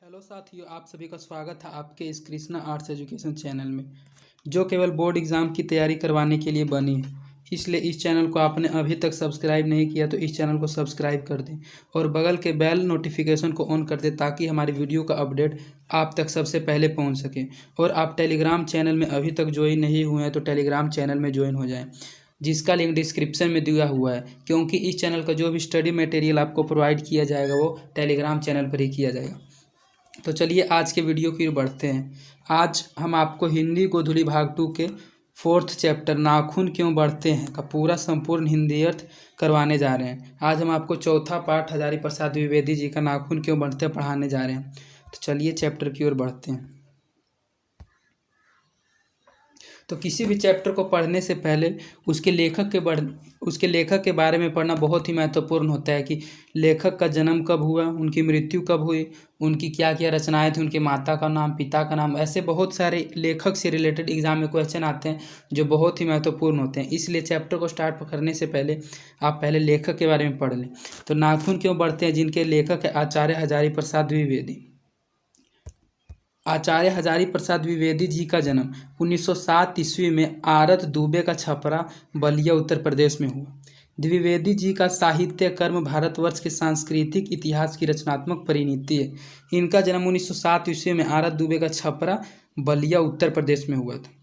Hello साथियों, आप सभी का स्वागत है आपके इस कृष्णा आर्ट्स एजुकेशन चैनल में, जो केवल बोर्ड एग्ज़ाम की तैयारी करवाने के लिए बनी है। इसलिए इस चैनल को आपने अभी तक सब्सक्राइब नहीं किया तो इस चैनल को सब्सक्राइब कर दें और बगल के बेल नोटिफिकेशन को ऑन कर दें ताकि हमारी वीडियो का अपडेट आप तक सबसे पहले पहुँच सके। और आप टेलीग्राम चैनल में अभी तक ज्वाइन नहीं हुए हैं तो टेलीग्राम चैनल में ज्वाइन हो जाएँ, जिसका लिंक डिस्क्रिप्शन में दिया हुआ है, क्योंकि इस चैनल का जो भी स्टडी मटेरियल आपको प्रोवाइड किया जाएगा वो टेलीग्राम चैनल पर ही किया जाएगा। तो चलिए आज के वीडियो की ओर बढ़ते हैं। आज हम आपको हिंदी गोधुली भाग 2 के 4th चैप्टर नाखून क्यों बढ़ते हैं का पूरा संपूर्ण हिंदी अर्थ करवाने जा रहे हैं। आज हम आपको चौथा पाठ हजारी प्रसाद द्विवेदी जी का नाखून क्यों बढ़ते हैं पढ़ाने जा रहे हैं। तो चलिए चैप्टर की ओर बढ़ते हैं। तो किसी भी चैप्टर को पढ़ने से पहले उसके लेखक के बारे में पढ़ना बहुत ही महत्वपूर्ण होता है कि लेखक का जन्म कब हुआ, उनकी मृत्यु कब हुई, उनकी क्या क्या रचनाएं थी, उनके माता का नाम, पिता का नाम। ऐसे बहुत सारे लेखक से रिलेटेड एग्जाम में क्वेश्चन आते हैं जो बहुत ही महत्वपूर्ण होते हैं। इसलिए चैप्टर को स्टार्ट करने से पहले आप पहले लेखक के बारे में पढ़ लें। तो नाखून क्यों बढ़ते हैं, जिनके लेखक है आचार्य हजारी प्रसाद द्विवेदी। आचार्य हजारी प्रसाद द्विवेदी जी का जन्म 1907 ईस्वी में आरत दुबे का छपरा बलिया उत्तर प्रदेश में हुआ। द्विवेदी जी का साहित्य कर्म भारतवर्ष के सांस्कृतिक इतिहास की रचनात्मक परिणति है। इनका जन्म 1907 ईस्वी में आरत दुबे का छपरा बलिया उत्तर प्रदेश में हुआ था।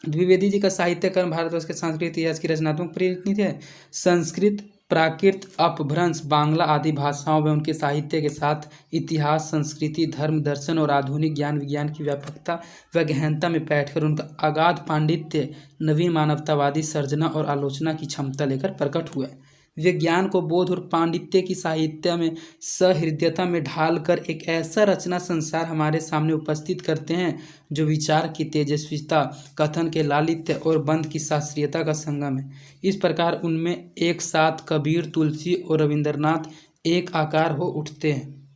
द्विवेदी जी का साहित्य कर्म भारतवर्ष के सांस्कृतिक इतिहास की रचनात्मक परिणति है। संस्कृत, प्राकृत, अपभ्रंश, बांग्ला आदि भाषाओं में उनके साहित्य के साथ इतिहास, संस्कृति, धर्म, दर्शन और आधुनिक ज्ञान विज्ञान की व्यापकता व गहनता में बैठकर उनका अगाध पांडित्य नवीन मानवतावादी सर्जना और आलोचना की क्षमता लेकर प्रकट हुआ है। वे ज्ञान को बोध और पांडित्य की साहित्य में सहृदयता में ढालकर एक ऐसा रचना संसार हमारे सामने उपस्थित करते हैं जो विचार की तेजस्विता, कथन के लालित्य और बंध की शास्त्रीयता का संगम है। इस प्रकार उनमें एक साथ कबीर, तुलसी और रविंद्रनाथ एक आकार हो उठते हैं।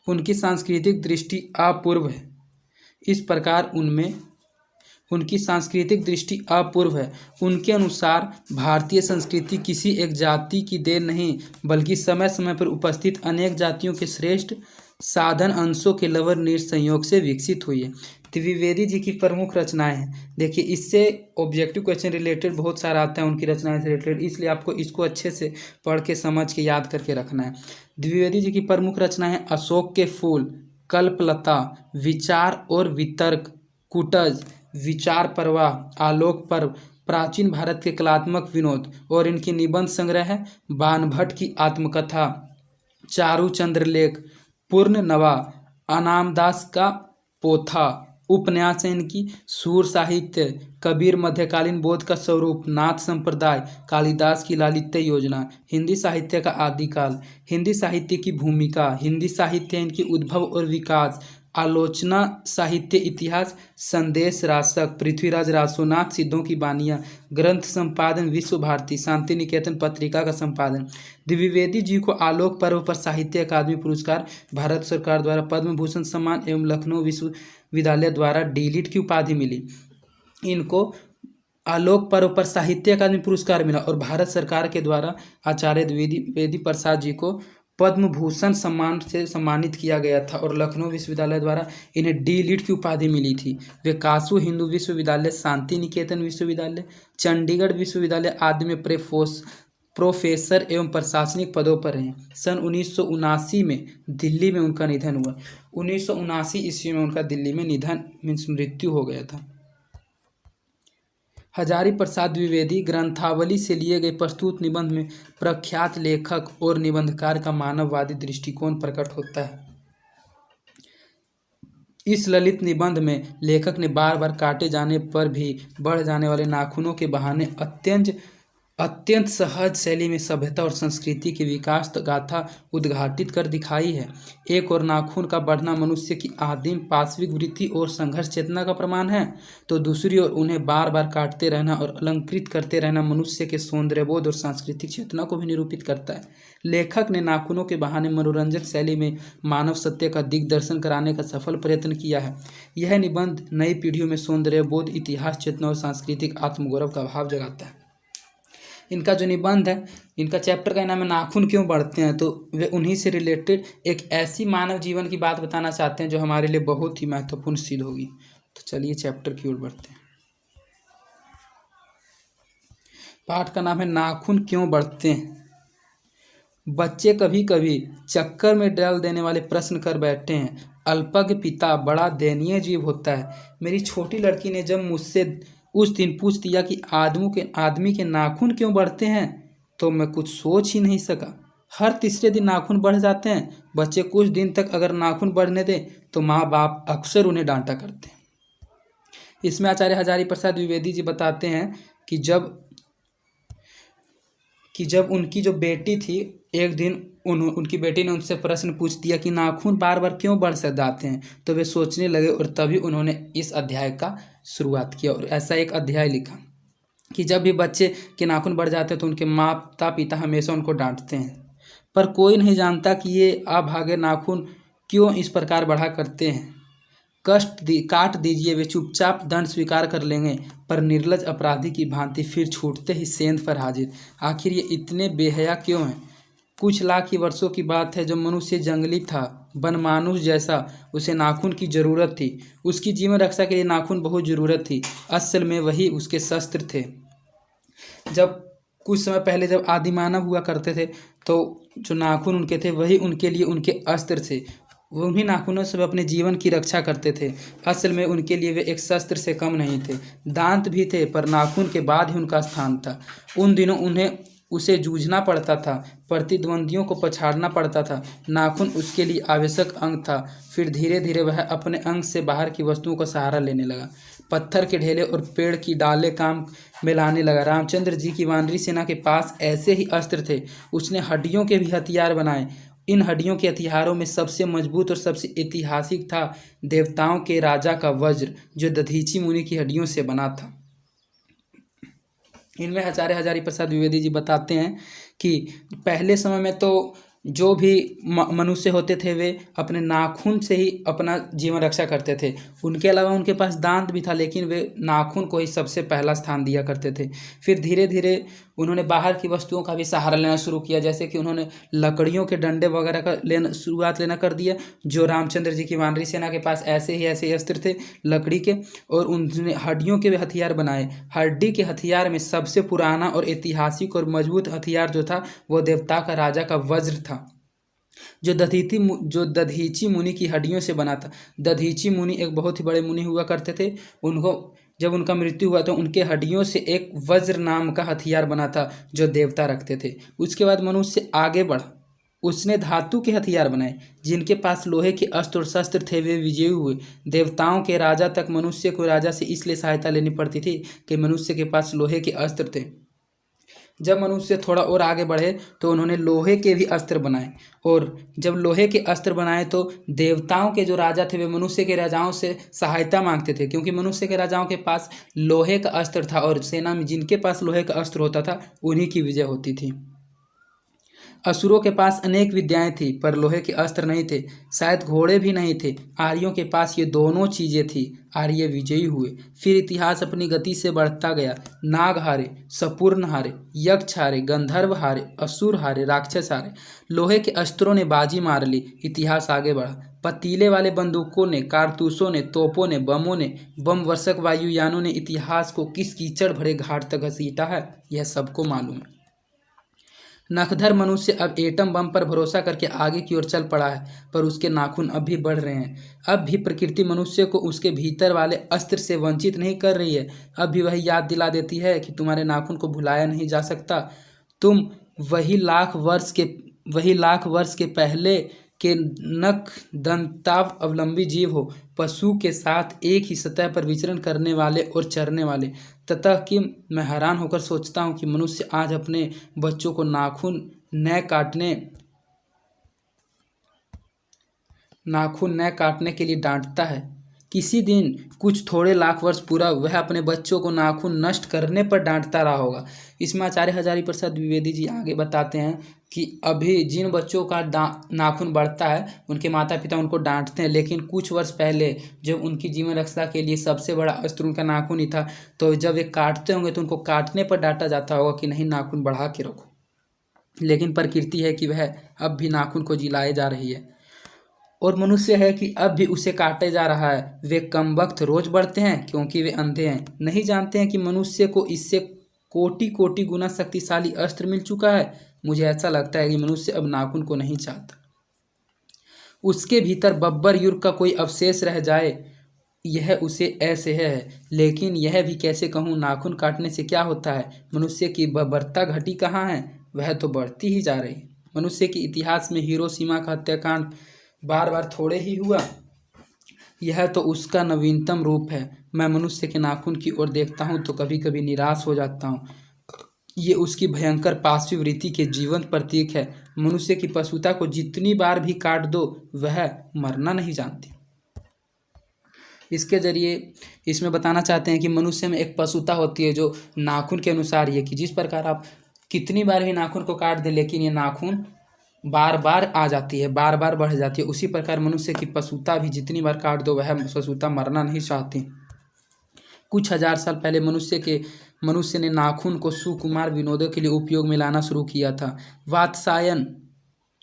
उनकी सांस्कृतिक दृष्टि अपूर्व है। इस प्रकार उनकी सांस्कृतिक दृष्टि अपूर्व है। उनके अनुसार भारतीय संस्कृति किसी एक जाति की देन नहीं बल्कि समय समय पर उपस्थित अनेक जातियों के श्रेष्ठ साधन अंशों के लवर संयोग से विकसित हुई है। द्विवेदी जी की प्रमुख रचनाएं हैं। देखिए, इससे ऑब्जेक्टिव क्वेश्चन रिलेटेड बहुत सारा आता है उनकी रचनाएं से रिलेटेड, इसलिए आपको इसको अच्छे से पढ़ के समझ के याद करके रखना है। द्विवेदी जी की प्रमुख रचनाएं अशोक के फूल, कल्पलता, विचार और वितर्क, कुटज, विचार प्रवाह, आलोक पर्व, प्राचीन भारत के कलात्मक विनोद और इनकी निबंध संग्रह है बाणभट्ट की आत्मकथा, चारू चंद्र लेख, पूर्ण नवा, अनामदास का पोथा, उपन्यास है इनकी, सूर साहित्य, कबीर मध्यकालीन बोध का स्वरूप, नाथ संप्रदाय, कालिदास की लालित्य योजना, हिंदी साहित्य का आदिकाल, हिंदी साहित्य की भूमिका, हिंदी साहित्य इनकी उद्भव और विकास, आलोचना साहित्य इतिहास, संदेश राशक, पृथ्वीराज रासोनाथ सिद्धों की बानियाँ, ग्रंथ संपादन, विश्व भारती, शांति निकेतन पत्रिका का संपादन। द्विवेदी जी को आलोक पर्व पर साहित्य अकादमी पुरस्कार, भारत सरकार द्वारा पद्म भूषण सम्मान एवं लखनऊ विश्वविद्यालय द्वारा डीलिट की उपाधि मिली। इनको आलोक पर्व पर साहित्य अकादमी पुरस्कार मिला और भारत सरकार के द्वारा आचार्य द्विवेदी प्रसाद जी को पद्म भूषण सम्मान से सम्मानित किया गया था और लखनऊ विश्वविद्यालय द्वारा इन्हें डीलिट की उपाधि मिली थी। वे कासू हिंदू विश्वविद्यालय, शांति निकेतन विश्वविद्यालय, चंडीगढ़ विश्वविद्यालय आदि में प्रोफेसर एवं प्रशासनिक पदों पर हैं। सन 1979 में दिल्ली में उनका निधन हुआ। 1979 ईस्वी में उनका दिल्ली में मृत्यु हो गया था। हजारी प्रसाद द्विवेदी ग्रंथावली से लिए गए प्रस्तुत निबंध में प्रख्यात लेखक और निबंधकार का मानववादी दृष्टिकोण प्रकट होता है। इस ललित निबंध में लेखक ने बार बार काटे जाने पर भी बढ़ जाने वाले नाखूनों के बहाने अत्यंत सहज शैली में सभ्यता और संस्कृति की विकास गाथा उद्घाटित कर दिखाई है। एक और नाखून का बढ़ना मनुष्य की आदिम पाशविक वृत्ति और संघर्ष चेतना का प्रमाण है, तो दूसरी ओर उन्हें बार बार काटते रहना और अलंकृत करते रहना मनुष्य के सौंदर्यबोध और सांस्कृतिक चेतना को भी निरूपित करता है। लेखक ने नाखूनों के बहाने मनोरंजक शैली में मानव सत्य का दिग्दर्शन कराने का सफल प्रयत्न किया है। यह निबंध नई पीढ़ियों में सौंदर्यबोध, इतिहास चेतना और सांस्कृतिक आत्मगौरव का भाव जगाता है। इनका जो निबंध है, इनका चैप्टर का नाम है नाखून क्यों बढ़ते हैं। तो वे उन्हीं से रिलेटेड एक ऐसी मानव जीवन की बात बताना चाहते हैं जो हमारे लिए बहुत ही महत्वपूर्ण सिद्ध होगी। तो चलिए चैप्टर की ओर बढ़ते हैं। पाठ का नाम है नाखून क्यों बढ़ते हैं। बच्चे कभी कभी चक्कर में डाल देने वाले प्रश्न कर बैठते हैं। अल्पज्ञ पिता बड़ा दयनीय जीव होता है। मेरी छोटी लड़की ने जब मुझसे उस दिन पूछ दिया कि आदमी के नाखून क्यों बढ़ते हैं, तो मैं कुछ सोच ही नहीं सका। हर तीसरे दिन नाखून बढ़ जाते हैं। बच्चे कुछ दिन तक अगर नाखून बढ़ने दें तो माँ बाप अक्सर उन्हें डांटा करते हैं। इसमें आचार्य हजारी प्रसाद द्विवेदी जी बताते हैं कि जब उनकी जो बेटी थी, एक दिन उनकी बेटी ने उनसे प्रश्न पूछ दिया कि नाखून बार बार क्यों बढ़ से जाते हैं, तो वे सोचने लगे और तभी उन्होंने इस अध्याय का शुरुआत किया और ऐसा एक अध्याय लिखा कि जब भी बच्चे के नाखून बढ़ जाते हैं तो उनके माता पिता हमेशा उनको डांटते हैं, पर कोई नहीं जानता कि ये अभागे नाखून क्यों इस प्रकार बढ़ा करते हैं। काट दीजिए, वे चुपचाप दंड स्वीकार कर लेंगे, पर निर्लज अपराधी की भांति फिर छूटते ही सेंध पर हाजिर। आखिर ये इतने बेहया क्यों हैं। कुछ लाख ही वर्षों की बात है, जब मनुष्य जंगली था, बनमानुष जैसा, उसे नाखून की जरूरत थी। उसकी जीवन रक्षा के लिए नाखून बहुत जरूरत थी। असल में वही उसके शस्त्र थे। जब कुछ समय पहले जब आदिमानव हुआ करते थे, तो जो नाखून उनके थे वही उनके लिए उनके अस्त्र थे। वो उन्हीं नाखूनों से वे अपने जीवन की रक्षा करते थे। असल में उनके लिए वे एक शस्त्र से कम नहीं थे। दांत भी थे, पर नाखून के बाद ही उनका स्थान था। उन दिनों उसे जूझना पड़ता था, प्रतिद्वंदियों को पछाड़ना पड़ता था। नाखून उसके लिए आवश्यक अंग था। फिर धीरे धीरे वह अपने अंग से बाहर की वस्तुओं का सहारा लेने लगा। पत्थर के ढेले और पेड़ की डालें काम में लाने लगा। रामचंद्र जी की वानरी सेना के पास ऐसे ही अस्त्र थे। उसने हड्डियों के भी हथियार बनाए। इन हड्डियों के हथियारों में सबसे मजबूत और सबसे ऐतिहासिक था देवताओं के राजा का वज्र, जो दधीची मुनि की हड्डियों से बना था। इनमें आचार्य हजारी प्रसाद द्विवेदी जी बताते हैं कि पहले समय में तो जो भी मनुष्य होते थे वे अपने नाखून से ही अपना जीवन रक्षा करते थे। उनके अलावा उनके पास दांत भी था, लेकिन वे नाखून को ही सबसे पहला स्थान दिया करते थे। फिर धीरे धीरे उन्होंने बाहर की वस्तुओं का भी सहारा लेना शुरू किया, जैसे कि उन्होंने लकड़ियों के डंडे वगैरह का शुरुआत लेना कर दिया। जो रामचंद्र जी की वानरी सेना के पास ऐसे अस्त्र थे लकड़ी के, और उन्होंने हड्डियों के भी हथियार बनाए। हड्डी के हथियार में सबसे पुराना और ऐतिहासिक और मजबूत हथियार जो था वो देवता का राजा का वज्र था, जो दधीची मुनि की हड्डियों से बना था। दधीची मुनि एक बहुत ही बड़े मुनि हुआ करते थे। जब उनका मृत्यु हुआ तो उनके हड्डियों से एक वज्र नाम का हथियार बना था जो देवता रखते थे। उसके बाद मनुष्य आगे बढ़ा। उसने धातु के हथियार बनाए। जिनके पास लोहे के अस्त्र और शस्त्र थे वे विजयी हुए। देवताओं के राजा तक मनुष्य को राजा से इसलिए सहायता लेनी पड़ती थी कि मनुष्य के पास लोहे के अस्त्र थे। जब मनुष्य थोड़ा और आगे बढ़े तो उन्होंने लोहे के भी अस्त्र बनाए, और जब लोहे के अस्त्र बनाए तो देवताओं के जो राजा थे वे मनुष्य के राजाओं से सहायता मांगते थे, क्योंकि मनुष्य के राजाओं के पास लोहे का अस्त्र था और सेना में जिनके पास लोहे का अस्त्र होता था उन्हीं की विजय होती थी। असुरों के पास अनेक विद्याएं थी, पर लोहे के अस्त्र नहीं थे। शायद घोड़े भी नहीं थे। आर्यों के पास ये दोनों चीजें थी। आर्य विजयी हुए। फिर इतिहास अपनी गति से बढ़ता गया। नाग हारे, सपूर्ण हारे, यक्ष हारे, गंधर्व हारे, असुर हारे, राक्षस हारे। लोहे के अस्त्रों ने बाजी मार ली। इतिहास आगे बढ़ा। पतीले वाले बंदूकों ने, कारतूसों ने, तोपों ने, बमों ने, बम वर्षक वायुयानों ने इतिहास को किस कीचड़ भरे घाट तक घसीटा है, यह सबको मालूम है। नखधर मनुष्य अब एटम बम पर भरोसा करके आगे की ओर चल पड़ा है, पर उसके नाखून अब भी बढ़ रहे हैं। अब भी प्रकृति मनुष्य को उसके भीतर वाले अस्त्र से वंचित नहीं कर रही है। अब भी वही याद दिला देती है कि तुम्हारे नाखून को भुलाया नहीं जा सकता। तुम वही लाख वर्ष के पहले के नख दंताव अवलंबी जीव हो, पशु के साथ एक ही सतह पर विचरण करने वाले और चरने वाले। तथा कि मैं हैरान होकर सोचता हूँ कि मनुष्य आज अपने बच्चों को नाखून न काटने के लिए डांटता है, किसी दिन कुछ थोड़े लाख वर्ष पूर्व वह अपने बच्चों को नाखून नष्ट करने पर डांटता रहा होगा। इसमें आचार्य हजारी प्रसाद द्विवेदी जी आगे बताते हैं कि अभी जिन बच्चों का नाखून बढ़ता है उनके माता पिता उनको डांटते हैं, लेकिन कुछ वर्ष पहले जब उनकी जीवन रक्षा के लिए सबसे बड़ा अस्त्र उनका नाखून ही था, तो जब वे काटते होंगे तो उनको काटने पर डांटा जाता होगा कि नहीं, नाखून बढ़ा के रखो। लेकिन प्रकृति है कि वह अब भी नाखून को जिलाए जा रही है, और मनुष्य है कि अब भी उसे काटे जा रहा है। वे कम वक्त रोज बढ़ते हैं क्योंकि वे अंधे हैं, नहीं जानते हैं कि मनुष्य को इससे कोटि कोटि गुना शक्तिशाली अस्त्र मिल चुका है। मुझे ऐसा लगता है कि मनुष्य अब नाखून को नहीं चाहता, उसके भीतर बब्बर युग का कोई अवशेष रह जाए, यह उसे ऐसे है। लेकिन यह भी कैसे कहूँ, नाखून काटने से क्या होता है? मनुष्य की बर्बरता घटी कहाँ है? वह तो बढ़ती ही जा रही। मनुष्य के इतिहास में हिरोशिमा का हत्याकांड बार बार थोड़े ही हुआ, यह तो उसका नवीनतम रूप है। मैं मनुष्य के नाखून की ओर देखता हूँ तो कभी कभी निराश हो जाता हूँ। ये उसकी भयंकर पार्श्व वृत्ति के जीवंत प्रतीक है। मनुष्य की पशुता को जितनी बार भी काट दो वह मरना नहीं जानती। इसके जरिए इसमें बताना चाहते हैं कि मनुष्य में एक पशुता होती है जो नाखून के अनुसार ही है, कि जिस प्रकार आप कितनी बार भी नाखून को काट दे लेकिन ये नाखून बार बार आ जाती है, बार बार बढ़ जाती है, उसी प्रकार मनुष्य की पशुता भी जितनी बार काट दो वह पशुता मरना नहीं चाहती। कुछ हजार साल पहले मनुष्य ने नाखून को सुकुमार विनोदों के लिए उपयोग में लाना शुरू किया था। वात्सायन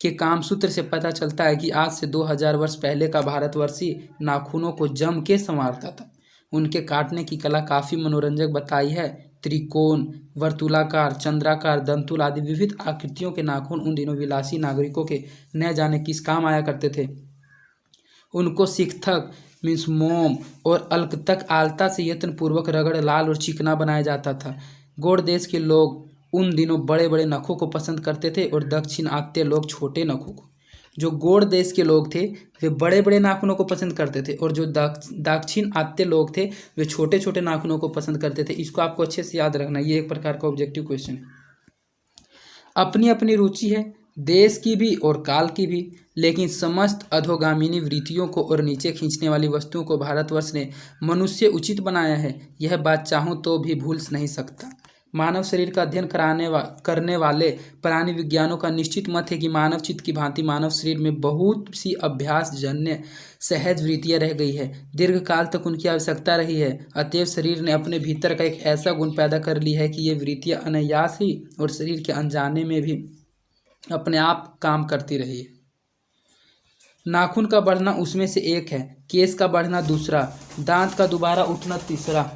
के कामसूत्र से पता चलता है कि आज से 2000 वर्ष पहले का भारतवर्षी नाखूनों को जम के संवारता था। उनके काटने की कला काफ़ी मनोरंजक बताई है। त्रिकोण, वर्तुलाकार, चंद्राकार, दंतुल आदि विविध आकृतियों के नाखून उन दिनों विलासी नागरिकों के न जाने किस काम आया करते थे। उनको सिकथक मीन्स मोम और अलक तक आलता से यत्नपूर्वक रगड़ लाल और चिकना बनाया जाता था। गौड़ देश के लोग उन दिनों बड़े बड़े नखों को पसंद करते थे और दक्षिण आत्य लोग छोटे नखों को। जो गौड़ देश के लोग थे वे बड़े बड़े नाखूनों को पसंद करते थे, और जो दक्षिण आत्य लोग थे वे छोटे छोटे नाखूनों को पसंद करते थे। इसको आपको अच्छे से याद रखना, ये एक प्रकार का ऑब्जेक्टिव क्वेश्चन है। अपनी अपनी रुचि है, देश की भी और काल की भी, लेकिन समस्त अधोगामिनी वृत्तियों को और नीचे खींचने वाली वस्तुओं को भारतवर्ष ने मनुष्य उचित बनाया है। यह बात चाहूँ तो भी भूल नहीं सकता। मानव शरीर का अध्ययन करने वाले प्राणी विज्ञानों का निश्चित मत है कि मानव चित्त की भांति मानव शरीर में बहुत सी अभ्यास जन्य सहज वृत्तियाँ रह गई है, दीर्घ काल तक उनकी आवश्यकता रही है। अतएव शरीर ने अपने भीतर का एक ऐसा गुण पैदा कर ली है कि ये वृत्तियाँ अनायास ही और शरीर के अनजाने में भी अपने आप काम करती रही है। नाखून का बढ़ना उसमें से एक है, केस का बढ़ना दूसरा, दांत का दोबारा उठना तीसरा,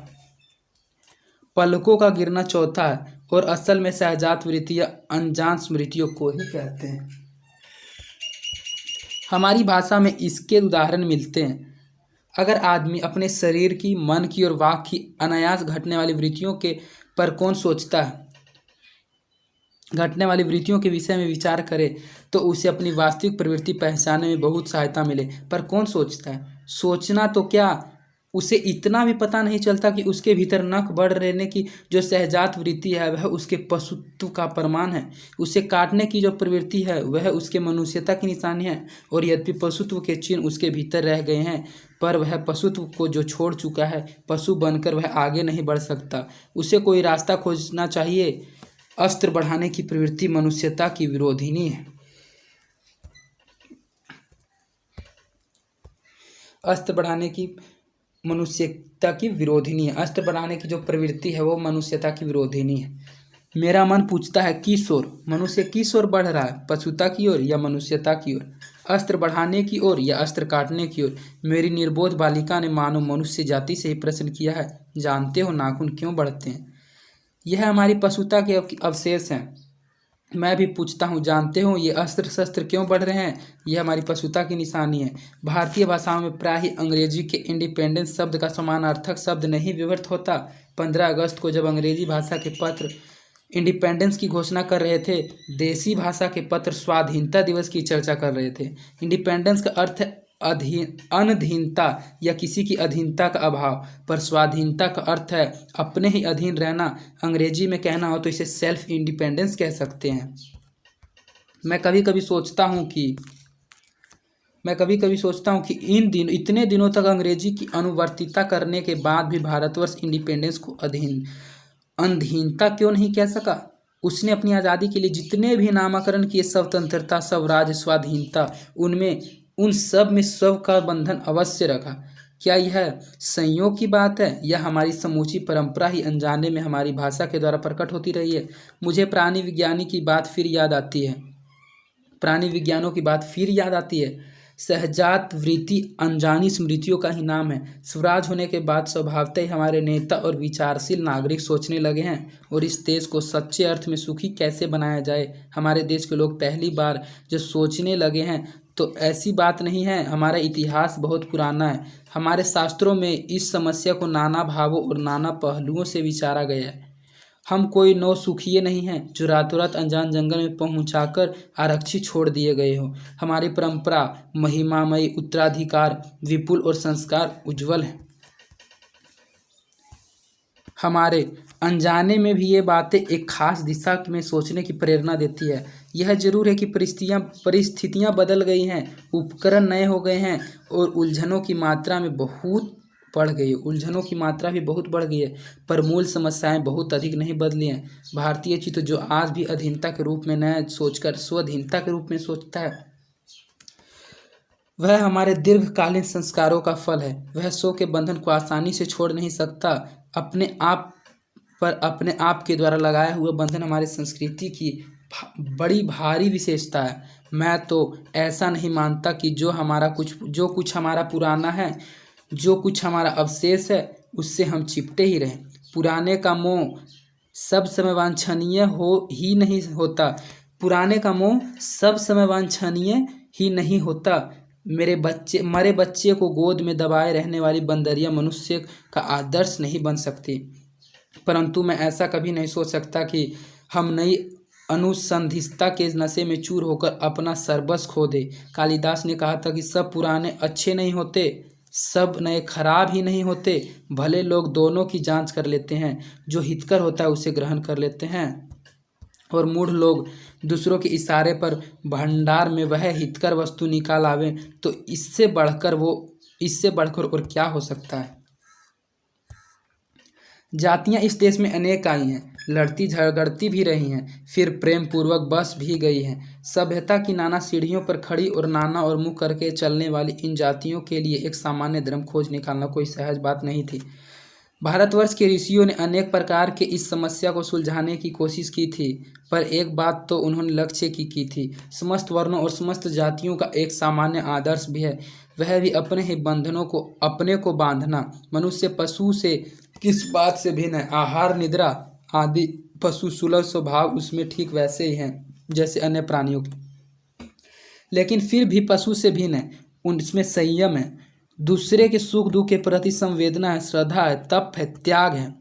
पलकों का गिरना चौथा है, और असल में सहजात वृत्तियां अनजान स्मृतियों को ही कहते हैं। हमारी भाषा में इसके उदाहरण मिलते हैं। अगर आदमी अपने शरीर की, मन की और वाक की अनायास घटने वाली वृत्तियों के पर कौन सोचता है, घटने वाली वृत्तियों के विषय में विचार करे तो उसे अपनी वास्तविक प्रवृत्ति पहचानने में बहुत सहायता मिले। पर कौन सोचता है? सोचना तो क्या, उसे इतना भी पता नहीं चलता कि उसके भीतर नख बढ़ रहने की जो सहजात वृत्ति है वह उसके पशुत्व का प्रमाण है। उसे काटने की जो प्रवृत्ति है वह उसके मनुष्यता की निशानी है, और यद्यपि पशुत्व के चिन्ह उसके भीतर रह गए हैं पर वह पशुत्व को जो छोड़ चुका है, पशु बनकर वह आगे नहीं बढ़ सकता। उसे कोई रास्ता खोजना चाहिए। अस्त्र बढ़ाने की प्रवृत्ति मनुष्यता की विरोधिनी है। अस्त्र बढ़ाने की मनुष्यता की विरोधिनी है। अस्त्र बढ़ाने की जो प्रवृत्ति है वो मनुष्यता की विरोधिनी है। मेरा मन पूछता है किस ओर मनुष्य किस ओर बढ़ रहा है, पशुता की ओर या मनुष्यता की ओर, अस्त्र बढ़ाने की ओर या अस्त्र काटने की ओर? मेरी निर्बोध बालिका ने मानो मनुष्य जाति से ही प्रश्न किया है, जानते हो नाखून क्यों बढ़ते हैं? यह हमारी पशुता के अवशेष हैं। मैं भी पूछता हूँ, जानते हो ये अस्त्र शस्त्र क्यों बढ़ रहे हैं? यह हमारी पशुता की निशानी है। भारतीय भाषाओं में प्राय ही अंग्रेजी के इंडिपेंडेंस शब्द का समानार्थक शब्द नहीं व्यवहृत होता। 15 अगस्त को जब अंग्रेजी भाषा के पत्र इंडिपेंडेंस की घोषणा कर रहे थे, देसी भाषा के पत्र स्वाधीनता दिवस की चर्चा कर रहे थे। इंडिपेंडेंस का अर्थ है अनधीनता या किसी की अधीनता का अभाव, पर स्वाधीनता का अर्थ है अपने ही अधीन रहना। अंग्रेजी में कहना हो तो इसे सेल्फ इंडिपेंडेंस कह सकते हैं। मैं कभी कभी सोचता हूँ कि मैं कभी कभी सोचता हूँ कि इतने दिनों तक अंग्रेजी की अनुवर्तिता करने के बाद भी भारतवर्ष इंडिपेंडेंस को अधीनता क्यों नहीं कह सका। उसने अपनी आज़ादी के लिए जितने भी नामकरण किए, स्वतंत्रता, स्वराज, स्वाधीनता, उनमें उन सब में स्व का बंधन अवश्य रखा। क्या यह संयोग की बात है या हमारी समूची परंपरा ही अनजाने में हमारी भाषा के द्वारा प्रकट होती रही है। मुझे प्राणी विज्ञानी की बात फिर याद आती है प्राणी विज्ञानों की बात फिर याद आती है। सहजात वृत्ति अनजानी स्मृतियों का ही नाम है। स्वराज होने के बाद स्वभावतः ही हमारे नेता और विचारशील नागरिक सोचने लगे हैं और इस देश को सच्चे अर्थ में सुखी कैसे बनाया जाए। हमारे देश के लोग पहली बार जो सोचने लगे हैं तो ऐसी बात नहीं है। हमारा इतिहास बहुत पुराना है। हमारे शास्त्रों में इस समस्या को नाना भावों और नाना पहलुओं से विचारा गया है। हम कोई नौसुखिए नहीं हैं जो रातों रात अनजान जंगल में पहुंचाकर आरक्षी छोड़ दिए गए हो। हमारी परंपरा महिमामयी, उत्तराधिकार विपुल और संस्कार उज्जवल है। हमारे अनजाने में भी ये बातें एक खास दिशा में सोचने की प्रेरणा देती है। यह जरूर है कि परिस्थितियाँ बदल गई हैं, उपकरण नए हो गए हैं और उलझनों की मात्रा भी बहुत बढ़ गई है, पर मूल समस्याएं बहुत अधिक नहीं बदली हैं। भारतीय चित्त जो आज भी अधीनता के रूप में न सोचकर स्वाधीनता के रूप में सोचता है, वह हमारे दीर्घकालीन संस्कारों का फल है। वह स्व के बंधन को आसानी से छोड़ नहीं सकता। अपने आप के द्वारा लगाया हुआ बंधन हमारी संस्कृति की बड़ी भारी विशेषता है। मैं तो ऐसा नहीं मानता कि जो कुछ हमारा पुराना है, जो कुछ हमारा अवशेष है, उससे हम चिपटे ही रहें। पुराने का मोह सब समय वांछनीय ही नहीं होता। मरे बच्चे को गोद में दबाए रहने वाली बंदरिया मनुष्य का आदर्श नहीं बन सकती। परंतु मैं ऐसा कभी नहीं सोच सकता कि हम नई अनुसंधित्सता के नशे में चूर होकर अपना सर्वस्व खो दे। कालिदास ने कहा था कि सब पुराने अच्छे नहीं होते, सब नए खराब ही नहीं होते। भले लोग दोनों की जांच कर लेते हैं, जो हितकर होता है उसे ग्रहण कर लेते हैं, और मूढ़ लोग दूसरों के इशारे पर भंडार में वह हितकर वस्तु निकाल आवे, तो इससे बढ़कर और क्या हो सकता है। जातियां इस देश में अनेक आई हैं, लड़ती झगड़ती भी रही हैं, फिर प्रेम पूर्वक बस भी गई हैं। सभ्यता की नाना सीढ़ियों पर खड़ी और नाना और मुँह करके चलने वाली इन जातियों के लिए एक सामान्य धर्म खोज निकालना कोई सहज बात नहीं थी। भारतवर्ष के ऋषियों ने अनेक प्रकार के इस समस्या को सुलझाने की कोशिश की थी, पर एक बात तो उन्होंने लक्ष्य की थी। समस्त वर्णों और समस्त जातियों का एक सामान्य आदर्श भी है, वह भी अपने ही बंधनों को अपने को बांधना। मनुष्य पशु से किस बात से भिन्न है। आहार, निद्रा आदि पशु सुलभ स्वभाव उसमें ठीक वैसे ही हैं जैसे अन्य प्राणियों के, लेकिन फिर भी पशु से भिन्न है। उनमें संयम है, दूसरे के सुख दुख के प्रति संवेदना है, श्रद्धा है, तप है, त्याग है।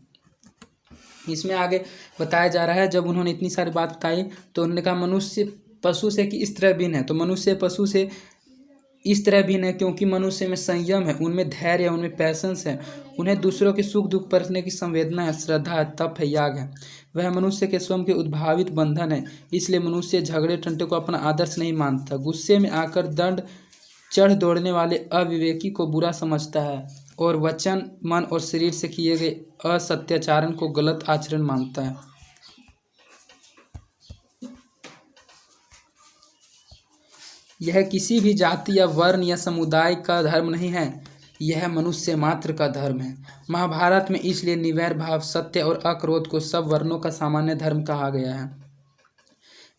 इसमें आगे बताया जा रहा है, जब उन्होंने इतनी सारी बात बताई तो उन्होंने कहा मनुष्य पशु से कि इस तरह भिन्न है। तो मनुष्य पशु से इस तरह भिन्न है क्योंकि मनुष्य में संयम है, उनमें धैर्य है, उनमें पैशंस है, उन्हें दूसरों के सुख दुख परखने की संवेदना है, श्रद्धा है, तप है, याग है। वह मनुष्य के स्वयं के उद्भावित बंधन है। इसलिए मनुष्य झगड़े टंटे को अपना आदर्श नहीं मानता। गुस्से में आकर दंड चढ़ दौड़ने वाले अविवेकी को बुरा समझता है और वचन, मन और शरीर से किए गए असत्याचरण को गलत आचरण मानता है। यह किसी भी जाति या वर्ण या समुदाय का धर्म नहीं है, यह मनुष्य मात्र का धर्म है। महाभारत में इसलिए निर्वैर भाव, सत्य और अक्रोध को सब वर्णों का सामान्य धर्म कहा गया है।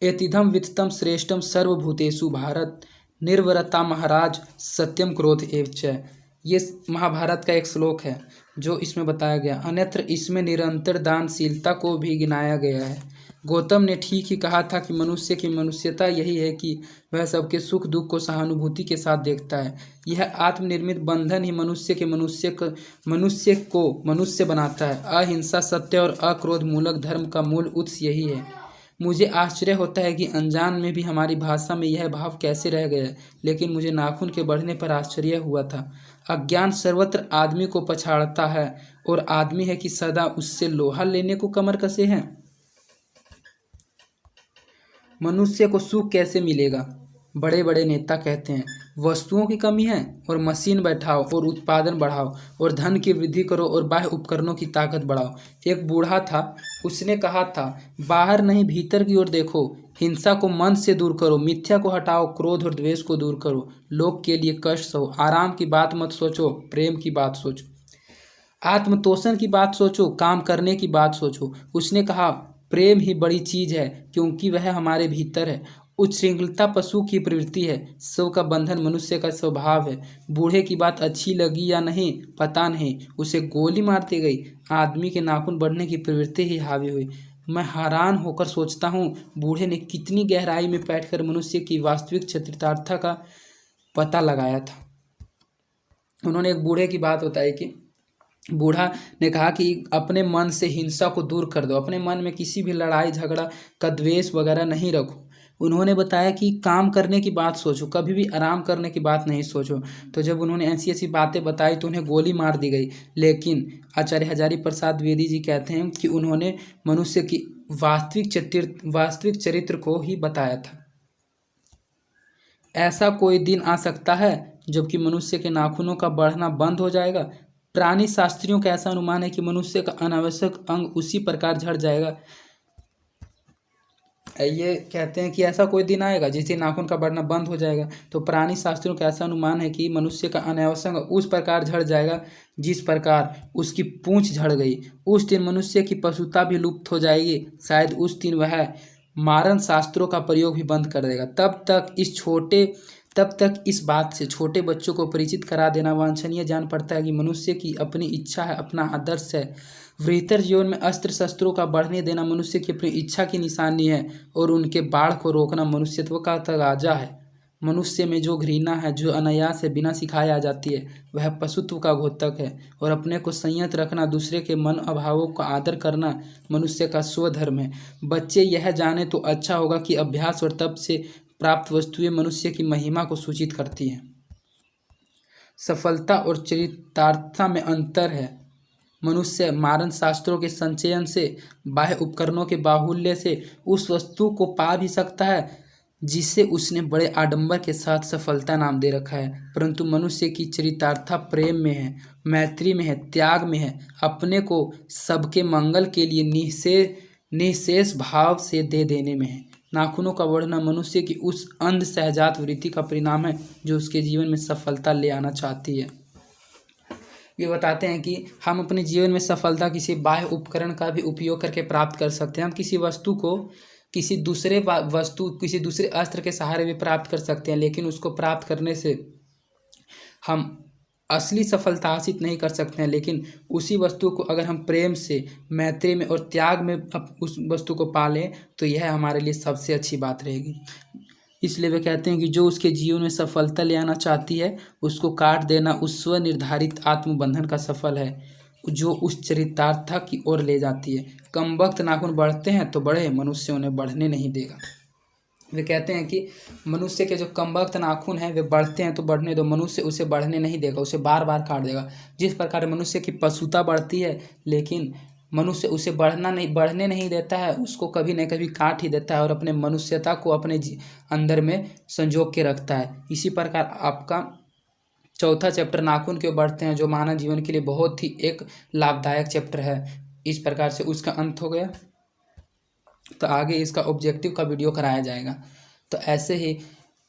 एतिदम वित्तम श्रेष्ठम सर्वभूतेषु भारत निर्वरता महाराज सत्यम क्रोध एव च। ये महाभारत का एक श्लोक है जो इसमें बताया गया। अन्यत्र इसमें निरंतर दानशीलता को भी गिनाया गया है। गौतम ने ठीक ही कहा था कि मनुष्य की मनुष्यता यही है कि वह सबके सुख दुख को सहानुभूति के साथ देखता है। यह आत्मनिर्मित बंधन ही मनुष्य को मनुष्य बनाता है। अहिंसा, सत्य और अक्रोध मूलक धर्म का मूल उत्स यही है। मुझे आश्चर्य होता है कि अनजान में भी हमारी भाषा में यह भाव कैसे रह गया, लेकिन मुझे नाखून के बढ़ने पर आश्चर्य हुआ था। अज्ञान सर्वत्र आदमी को पछाड़ता है और आदमी है कि सदा उससे लोहा लेने को कमर कसे हैं। मनुष्य को सुख कैसे मिलेगा? बड़े बड़े नेता कहते हैं वस्तुओं की कमी है और मशीन बैठाओ और उत्पादन बढ़ाओ और धन की वृद्धि करो और बाह्य उपकरणों की ताकत बढ़ाओ। एक बूढ़ा था, उसने कहा था बाहर नहीं भीतर की ओर देखो, हिंसा को मन से दूर करो, मिथ्या को हटाओ, क्रोध और द्वेष को दूर करो, लोग के लिए कष्ट सहो, आराम की बात मत सोचो, प्रेम की बात सोचो, आत्मतोषण की बात सोचो, काम करने की बात सोचो। उसने कहा प्रेम ही बड़ी चीज है क्योंकि वह हमारे भीतर है। उच्छृंखलता पशु की प्रवृत्ति है, सब का बंधन मनुष्य का स्वभाव है। बूढ़े की बात अच्छी लगी या नहीं पता नहीं, उसे गोली मार दी गई। आदमी के नाखून बढ़ने की प्रवृत्ति ही हावी हुई। मैं हैरान होकर सोचता हूँ बूढ़े ने कितनी गहराई में बैठकर मनुष्य की वास्तविक चरितार्थ का पता लगाया था। उन्होंने एक बूढ़े की बात बताई कि बूढ़ा ने कहा कि अपने मन से हिंसा को दूर कर दो, अपने मन में किसी भी लड़ाई झगड़ा का द्वेष वगैरह नहीं रखो। उन्होंने बताया कि काम करने की बात सोचो, कभी भी आराम करने की बात नहीं सोचो। तो जब उन्होंने ऐसी ऐसी बातें बताई तो उन्हें गोली मार दी गई। लेकिन आचार्य हजारी प्रसाद द्विवेदी जी कहते हैं कि उन्होंने मनुष्य की वास्तविक चरित्र को ही बताया था। ऐसा कोई दिन आ सकता है जबकि मनुष्य के नाखूनों का बढ़ना बंद हो जाएगा। प्राणी शास्त्रियों का ऐसा अनुमान है कि मनुष्य का अनावश्यक अंग उसी प्रकार झड़ जाएगा। ये कहते हैं कि ऐसा कोई दिन आएगा जिस दिन नाखून का बढ़ना बंद हो जाएगा। तो प्राणी शास्त्रियों का ऐसा अनुमान है कि मनुष्य का अनावश्यक अंग उस प्रकार झड़ जाएगा जिस प्रकार उसकी पूंछ झड़ गई। उस दिन मनुष्य की पशुता भी लुप्त हो जाएगी। शायद उस दिन वह मारण शास्त्रों का प्रयोग भी बंद कर देगा। तब तक इस बात से छोटे बच्चों को परिचित करा देना वांछनीय जान पड़ता है कि मनुष्य की अपनी इच्छा है, अपना आदर्श है। वृहत्तर जीवन में अस्त्र शस्त्रों का बढ़ने देना मनुष्य की अपनी इच्छा की निशानी है और उनके बाढ़ को रोकना मनुष्यत्व का तगाजा है। मनुष्य में जो घृणा है, जो अनायास से बिना सिखाए आ जाती है, वह पशुत्व का घोतक है। और अपने को संयत रखना, दूसरे के मन अभावों का आदर करना मनुष्य का स्वधर्म है। बच्चे यह जाने तो अच्छा होगा कि अभ्यास और तप से प्राप्त वस्तुएं मनुष्य की महिमा को सूचित करती हैं। सफलता और चरितार्थता में अंतर है। मनुष्य मारण शास्त्रों के संचयन से, बाह्य उपकरणों के बाहुल्य से उस वस्तु को पा भी सकता है जिसे उसने बड़े आडंबर के साथ सफलता नाम दे रखा है। परंतु मनुष्य की चरितार्थता प्रेम में है, मैत्री में है, त्याग में है, अपने को सबके मंगल के लिए निःशेष भाव से दे देने में है। नाखूनों का बढ़ना मनुष्य की उस अंध सहजात वृत्ति का परिणाम है जो उसके जीवन में सफलता ले आना चाहती है। ये बताते हैं कि हम अपने जीवन में सफलता किसी बाह्य उपकरण का भी उपयोग करके प्राप्त कर सकते हैं। हम किसी वस्तु को किसी दूसरे अस्त्र के सहारे भी प्राप्त कर सकते हैं, लेकिन उसको प्राप्त करने से हम असली सफलता हासिल नहीं कर सकते हैं। लेकिन उसी वस्तु को अगर हम प्रेम से, मैत्री में और त्याग में उस वस्तु को पालें तो यह हमारे लिए सबसे अच्छी बात रहेगी। इसलिए वे कहते हैं कि जो उसके जीवन में सफलता ले आना चाहती है उसको काट देना उस स्वनिर्धारित आत्मबंधन का सफल है जो उस चरितार्थ की ओर ले जाती है। कम वक्त नाखून बढ़ते हैं तो बढ़े, मनुष्य उन्हें बढ़ने नहीं देगा। वे कहते हैं कि मनुष्य के जो कम वक्त नाखून हैं वे बढ़ते हैं तो बढ़ने दो, मनुष्य उसे बढ़ने नहीं देगा, उसे बार बार काट देगा। जिस प्रकार मनुष्य की पशुता बढ़ती है लेकिन मनुष्य उसे बढ़ने नहीं देता है, उसको कभी न कभी काट ही देता है और अपने मनुष्यता को अपने अंदर में संजो के रखता है। इसी प्रकार आपका चौथा चैप्टर नाखून क्यों बढ़ते हैं, जो मानव जीवन के लिए बहुत ही एक लाभदायक चैप्टर है, इस प्रकार से उसका अंत हो गया। तो आगे इसका ऑब्जेक्टिव का वीडियो कराया जाएगा। तो ऐसे ही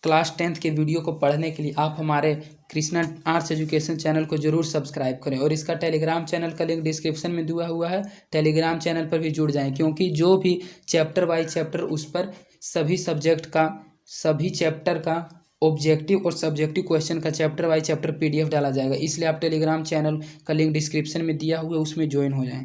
क्लास 10th के वीडियो को पढ़ने के लिए आप हमारे कृष्णा आर्ट्स एजुकेशन चैनल को जरूर सब्सक्राइब करें और इसका टेलीग्राम चैनल का लिंक डिस्क्रिप्शन में दिया हुआ है। टेलीग्राम चैनल पर भी जुड़ जाएं, क्योंकि जो भी चैप्टर बाय चैप्टर उस पर सभी सब्जेक्ट का, सभी चैप्टर का ऑब्जेक्टिव और सब्जेक्टिव क्वेश्चन का चैप्टर बाय चैप्टर PDF डाला जाएगा। इसलिए आप टेलीग्राम चैनल का लिंक डिस्क्रिप्शन में दिया हुआ है, उसमें ज्वाइन हो जाएं।